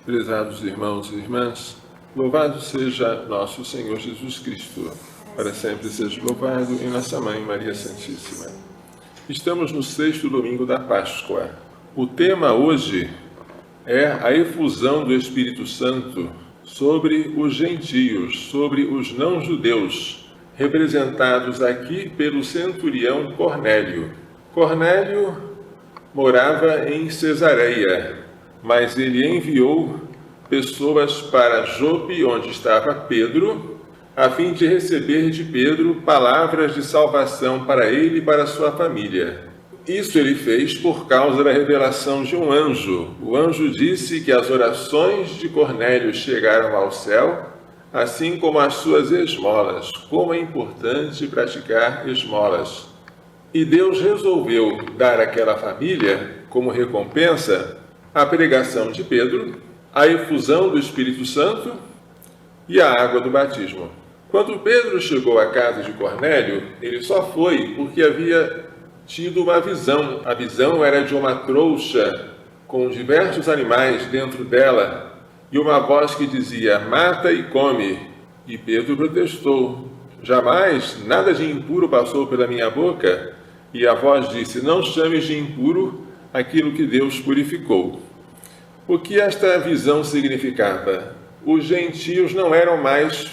Prezados irmãos e irmãs, louvado seja nosso Senhor Jesus Cristo, para sempre seja louvado em nossa Mãe Maria Santíssima. Estamos no 6º domingo da Páscoa. O tema hoje é a efusão do Espírito Santo sobre os gentios, sobre os não-judeus, representados aqui pelo centurião Cornélio. Cornélio morava em Cesareia, mas ele enviou pessoas para Jope, onde estava Pedro, a fim de receber de Pedro palavras de salvação para ele e para sua família. Isso ele fez por causa da revelação de um anjo. O anjo disse que as orações de Cornélio chegaram ao céu, assim como as suas esmolas. Como é importante praticar esmolas. E Deus resolveu dar àquela família, como recompensa, a pregação de Pedro, a efusão do Espírito Santo e a água do batismo. Quando Pedro chegou à casa de Cornélio, ele só foi porque havia tido uma visão. A visão era de uma trouxa com diversos animais dentro dela e uma voz que dizia: mata e come. E Pedro protestou: jamais nada de impuro passou pela minha boca. E a voz disse: não chames de impuro aquilo que Deus purificou. O que esta visão significava? Os gentios não eram mais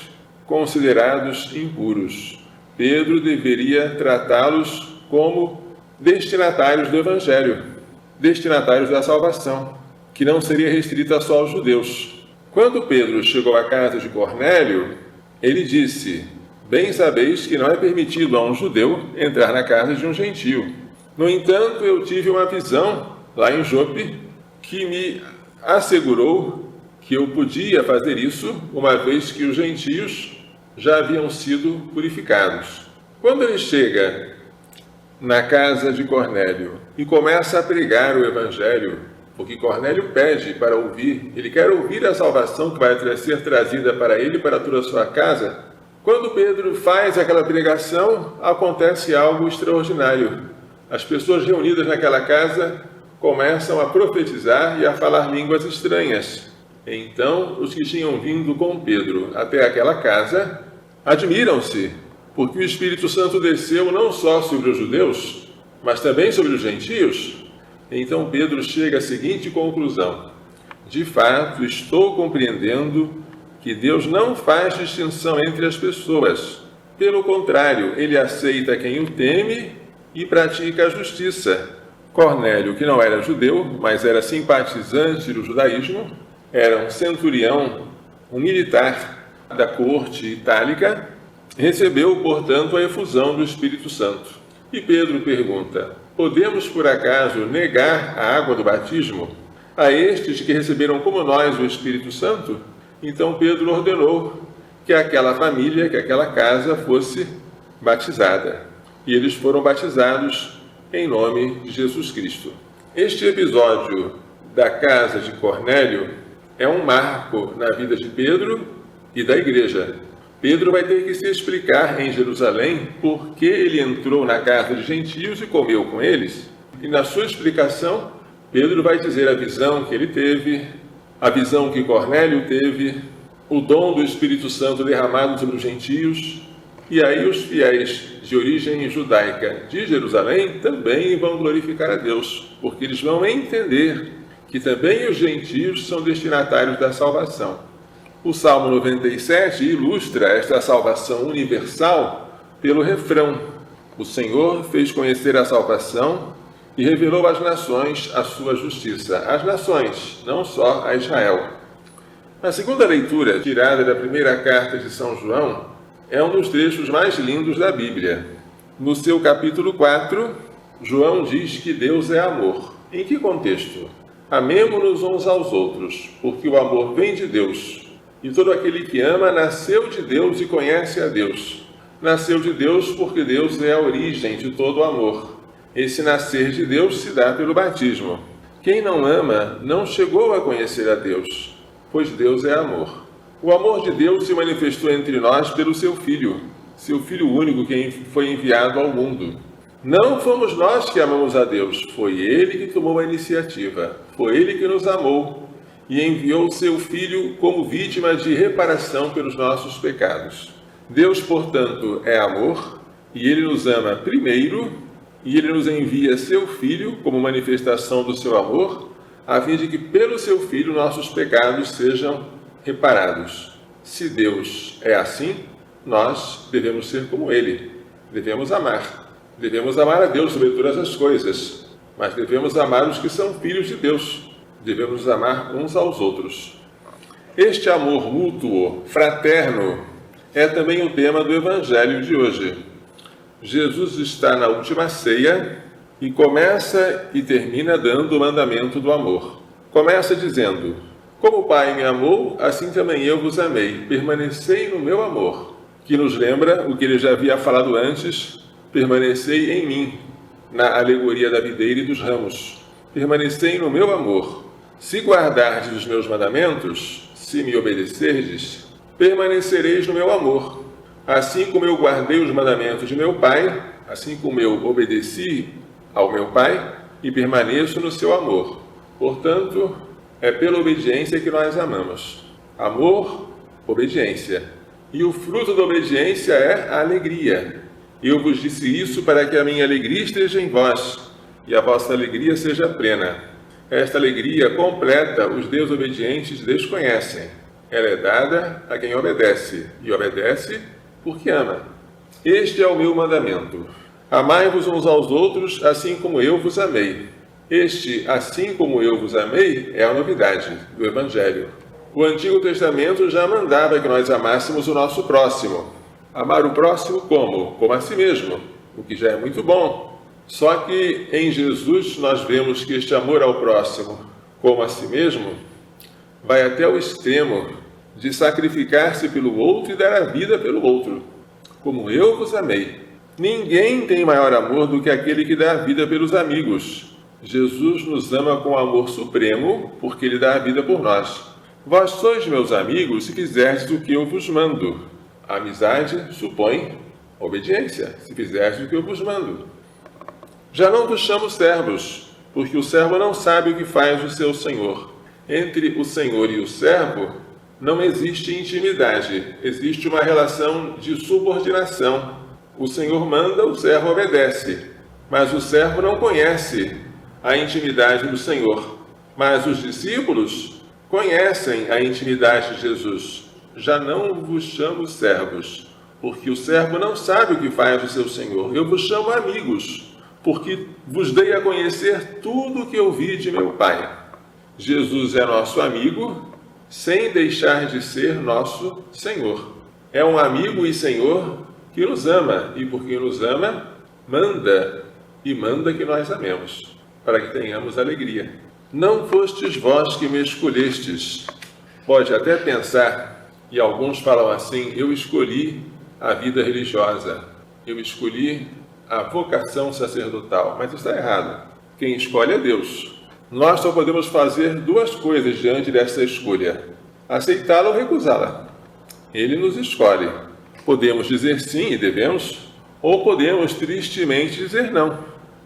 considerados impuros. Pedro deveria tratá-los como destinatários do Evangelho, destinatários da salvação, que não seria restrita só aos judeus. Quando Pedro chegou à casa de Cornélio, ele disse: bem sabeis que não é permitido a um judeu entrar na casa de um gentio. No entanto, eu tive uma visão lá em Jope que me assegurou que eu podia fazer isso, uma vez que os gentios já haviam sido purificados. Quando ele chega na casa de Cornélio e começa a pregar o Evangelho, porque Cornélio pede para ouvir, ele quer ouvir a salvação que vai ser trazida para ele e para toda a sua casa. Quando Pedro faz aquela pregação, acontece algo extraordinário. As pessoas reunidas naquela casa começam a profetizar e a falar línguas estranhas. Então, os que tinham vindo com Pedro até aquela casa admiram-se, porque o Espírito Santo desceu não só sobre os judeus, mas também sobre os gentios. Então Pedro chega à seguinte conclusão: de fato, estou compreendendo que Deus não faz distinção entre as pessoas. Pelo contrário, ele aceita quem o teme e pratica a justiça. Cornélio, que não era judeu, mas era simpatizante do judaísmo, era um centurião, um militar da corte itálica, recebeu, portanto, a efusão do Espírito Santo. E Pedro pergunta: podemos, por acaso, negar a água do batismo a estes que receberam como nós o Espírito Santo? Então Pedro ordenou que aquela família, que aquela casa fosse batizada. E eles foram batizados em nome de Jesus Cristo. Este episódio da casa de Cornélio é um marco na vida de Pedro e da igreja. Pedro vai ter que se explicar em Jerusalém por que ele entrou na casa de gentios e comeu com eles. E na sua explicação, Pedro vai dizer a visão que ele teve, a visão que Cornélio teve, o dom do Espírito Santo derramado sobre os gentios. E aí os fiéis de origem judaica de Jerusalém também vão glorificar a Deus, porque eles vão entender que também os gentios são destinatários da salvação. O Salmo 97 ilustra esta salvação universal pelo refrão: o Senhor fez conhecer a salvação e revelou às nações a sua justiça. As nações, não só a Israel. A segunda leitura, tirada da primeira carta de São João, é um dos trechos mais lindos da Bíblia. No seu capítulo 4, João diz que Deus é amor. Em que contexto? Amemo-nos uns aos outros, porque o amor vem de Deus. E todo aquele que ama nasceu de Deus e conhece a Deus. Nasceu de Deus porque Deus é a origem de todo o amor. Esse nascer de Deus se dá pelo batismo. Quem não ama não chegou a conhecer a Deus, pois Deus é amor. O amor de Deus se manifestou entre nós pelo seu Filho único que foi enviado ao mundo. Não fomos nós que amamos a Deus, foi Ele que tomou a iniciativa, foi Ele que nos amou e enviou seu Filho como vítima de reparação pelos nossos pecados. Deus, portanto, é amor, e Ele nos ama primeiro, e Ele nos envia seu Filho como manifestação do seu amor, a fim de que pelo seu Filho nossos pecados sejam reparados. Se Deus é assim, nós devemos ser como Ele. Devemos amar. Devemos amar a Deus sobre todas as coisas, mas devemos amar os que são filhos de Deus. Devemos amar uns aos outros. Este amor mútuo, fraterno, é também o tema do Evangelho de hoje. Jesus está na última ceia e começa e termina dando o mandamento do amor. Começa dizendo: como o Pai me amou, assim também eu vos amei. Permanecei no meu amor. Que nos lembra o que ele já havia falado antes: permanecei em mim, na alegoria da videira e dos ramos. Permanecei no meu amor. Se guardardes os meus mandamentos, se me obedecerdes, permanecereis no meu amor. Assim como eu guardei os mandamentos de meu Pai, assim como eu obedeci ao meu Pai e permaneço no seu amor. Portanto, é pela obediência que nós amamos. Amor, obediência. E o fruto da obediência é a alegria. Eu vos disse isso para que a minha alegria esteja em vós e a vossa alegria seja plena. Esta alegria completa os desobedientes desconhecem. Ela é dada a quem obedece, e obedece porque ama. Este é o meu mandamento: amai-vos uns aos outros, assim como eu vos amei. Este, assim como eu vos amei, é a novidade do Evangelho. O Antigo Testamento já mandava que nós amássemos o nosso próximo. Amar o próximo como? Como a si mesmo, o que já é muito bom. Só que em Jesus nós vemos que este amor ao próximo, como a si mesmo, vai até o extremo de sacrificar-se pelo outro e dar a vida pelo outro. Como eu vos amei. Ninguém tem maior amor do que aquele que dá a vida pelos amigos. Jesus nos ama com amor supremo, porque Ele dá a vida por nós. Vós sois meus amigos se fizerdes o que eu vos mando. A amizade supõe obediência, se fizerdes o que eu vos mando. Já não vos chamo servos, porque o servo não sabe o que faz o seu senhor. Entre o senhor e o servo não existe intimidade, existe uma relação de subordinação. O senhor manda, o servo obedece, mas o servo não conhece a intimidade do Senhor. Mas os discípulos conhecem a intimidade de Jesus. Já não vos chamo servos, porque o servo não sabe o que faz o seu Senhor. Eu vos chamo amigos, porque vos dei a conhecer tudo o que eu vi de meu Pai. Jesus é nosso amigo, sem deixar de ser nosso Senhor. É um amigo e Senhor que nos ama, e porque nos ama, manda que nós amemos, para que tenhamos alegria. Não fostes vós que me escolhestes. Pode até pensar, e alguns falam assim: eu escolhi a vida religiosa, eu escolhi a vocação sacerdotal, mas está errado. Quem escolhe é Deus. Nós só podemos fazer duas coisas diante dessa escolha: aceitá-la ou recusá-la. Ele nos escolhe. Podemos dizer sim, e devemos, ou podemos tristemente dizer não.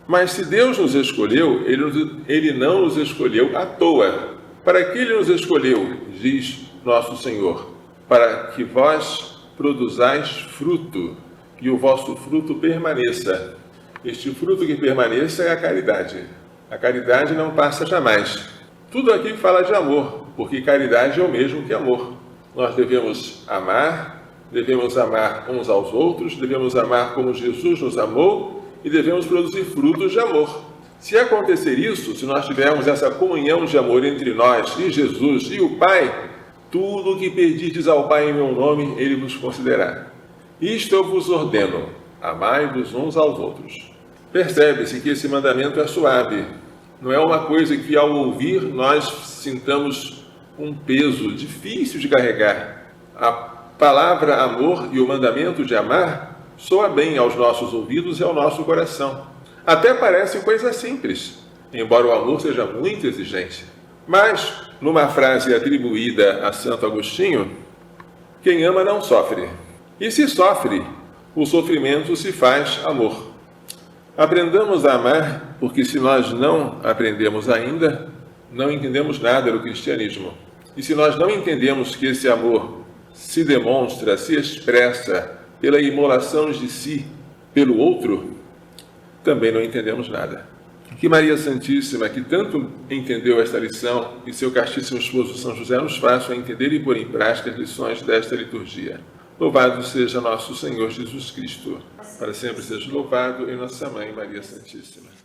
Mas se Deus nos escolheu, Ele não nos escolheu à toa. Para que Ele nos escolheu, diz nosso Senhor? Para que vós produzais fruto, e o vosso fruto permaneça. Este fruto que permaneça é a caridade. A caridade não passa jamais. Tudo aqui fala de amor, porque caridade é o mesmo que amor. Nós devemos amar uns aos outros, devemos amar como Jesus nos amou e devemos produzir frutos de amor. Se acontecer isso, se nós tivermos essa comunhão de amor entre nós e Jesus e o Pai, tudo o que pedirdes ao Pai em meu nome, Ele vos concederá. Isto eu vos ordeno: amai-vos uns aos outros. Percebe-se que esse mandamento é suave. Não é uma coisa que, ao ouvir, nós sintamos um peso difícil de carregar. A palavra amor e o mandamento de amar soa bem aos nossos ouvidos e ao nosso coração. Até parece coisa simples, embora o amor seja muito exigente. Mas, numa frase atribuída a Santo Agostinho, quem ama não sofre. E se sofre, o sofrimento se faz amor. Aprendamos a amar, porque se nós não aprendemos ainda, não entendemos nada do cristianismo. E se nós não entendemos que esse amor se demonstra, se expressa pela imolação de si pelo outro, também não entendemos nada. Que Maria Santíssima, que tanto entendeu esta lição, e seu castíssimo esposo São José nos façam entender e pôr em prática as lições desta liturgia. Louvado seja nosso Senhor Jesus Cristo. Para sempre seja louvado, e nossa Mãe Maria Santíssima.